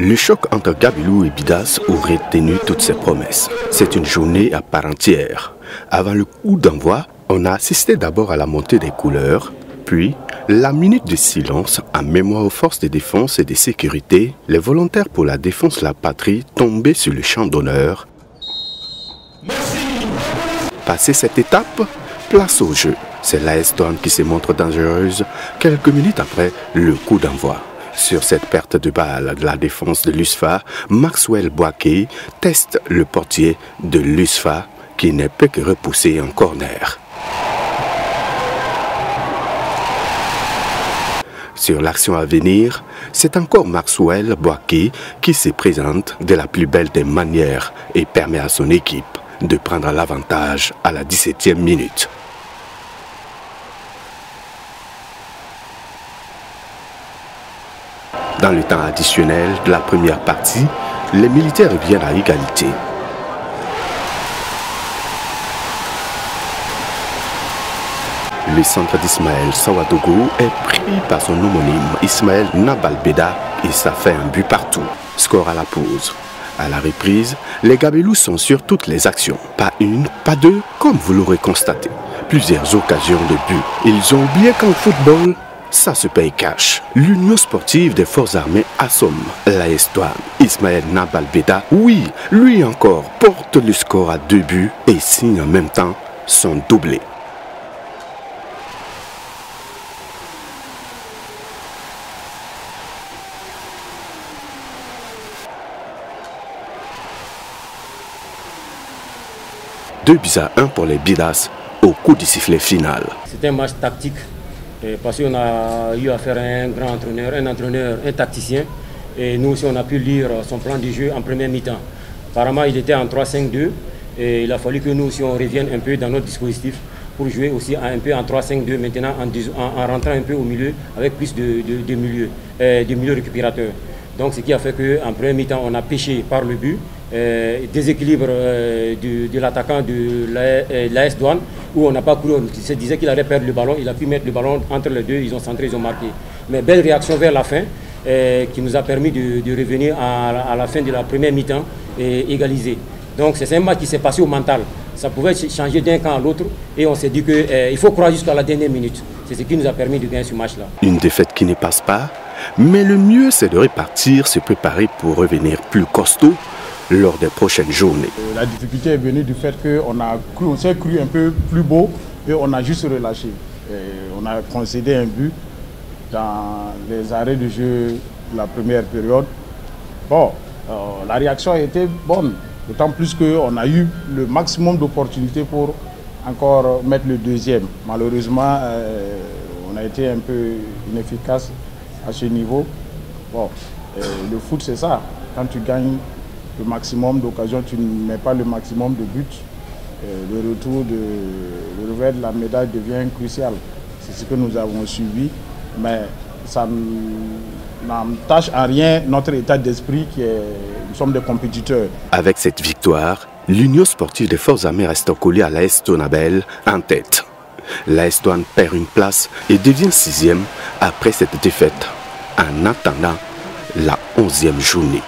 Le choc entre Gabelou et Bidas aurait tenu toutes ses promesses. C'est une journée à part entière. Avant le coup d'envoi, on a assisté d'abord à la montée des couleurs, puis la minute de silence en mémoire aux forces de défense et de sécurité, les volontaires pour la défense de la patrie tombaient sur le champ d'honneur. Passé cette étape, place au jeu. C'est l'AS Douanes qui se montre dangereuse quelques minutes après le coup d'envoi. Sur cette perte de balle de la défense de l'USFA, Maxwell Boaké teste le portier de l'USFA qui ne peut que repousser en corner. Sur l'action à venir, c'est encore Maxwell Boaké qui se présente de la plus belle des manières et permet à son équipe de prendre l'avantage à la 17e minute. Dans le temps additionnel de la première partie, les militaires reviennent à égalité. Le centre d'Ismaël Sawadogo est pris par son homonyme Ismaël Nabalbeda et ça fait un but partout. Score à la pause. À la reprise, les Gabelous sont sur toutes les actions. Pas une, pas deux, comme vous l'aurez constaté. Plusieurs occasions de but. Ils ont oublié qu'en football, ça se paye cash. L'Union sportive des forces armées assomme l'AS Douanes. Ismaël Nabalbeda, oui, lui encore, porte le score à 2 buts et signe en même temps son doublé. Deux buts à 1 pour les Bidas au coup du sifflet final. C'était un match tactique parce qu'on a eu affaire à un grand entraîneur, un tacticien. Et nous aussi on a pu lire son plan de jeu en première mi-temps. Apparemment il était en 3-5-2 et il a fallu que nous aussi on revienne un peu dans notre dispositif pour jouer aussi un peu en 3-5-2 maintenant en rentrant un peu au milieu avec plus de milieux récupérateurs. Donc ce qui a fait qu'en première mi-temps on a pêché par le but. Déséquilibre de l'attaquant de l'AS Douanes où on n'a pas couru, on se disait qu'il allait perdre le ballon, il a pu mettre le ballon entre les deux, ils ont centré, ils ont marqué. Mais belle réaction vers la fin qui nous a permis de revenir à la fin de la première mi-temps et égaliser. Donc c'est un match qui s'est passé au mental, ça pouvait changer d'un camp à l'autre et on s'est dit qu'il faut croire jusqu'à la dernière minute. C'est ce qui nous a permis de gagner ce match-là. Une défaite qui ne passe pas, mais le mieux c'est de repartir, se préparer pour revenir plus costaud lors des prochaines journées. La difficulté est venue du fait qu'on s'est cru un peu plus beau et on a juste relâché. On a concédé un but dans les arrêts de jeu de la première période. Bon, la réaction a été bonne, d'autant plus qu'on a eu le maximum d'opportunités pour encore mettre le deuxième. Malheureusement, on a été un peu inefficace à ce niveau. Bon, le foot c'est ça, quand tu gagnes le maximum d'occasions, tu ne mets pas le maximum de buts. Le retour le revers de la médaille devient crucial. C'est ce que nous avons subi, mais ça n'entache en rien notre état d'esprit qui est, nous sommes des compétiteurs. Avec cette victoire, l'Union sportive des forces armées reste collée à l'AS Tonabel en tête. L'AS Douanes perd une place et devient 6e après cette défaite, en attendant la 11e journée.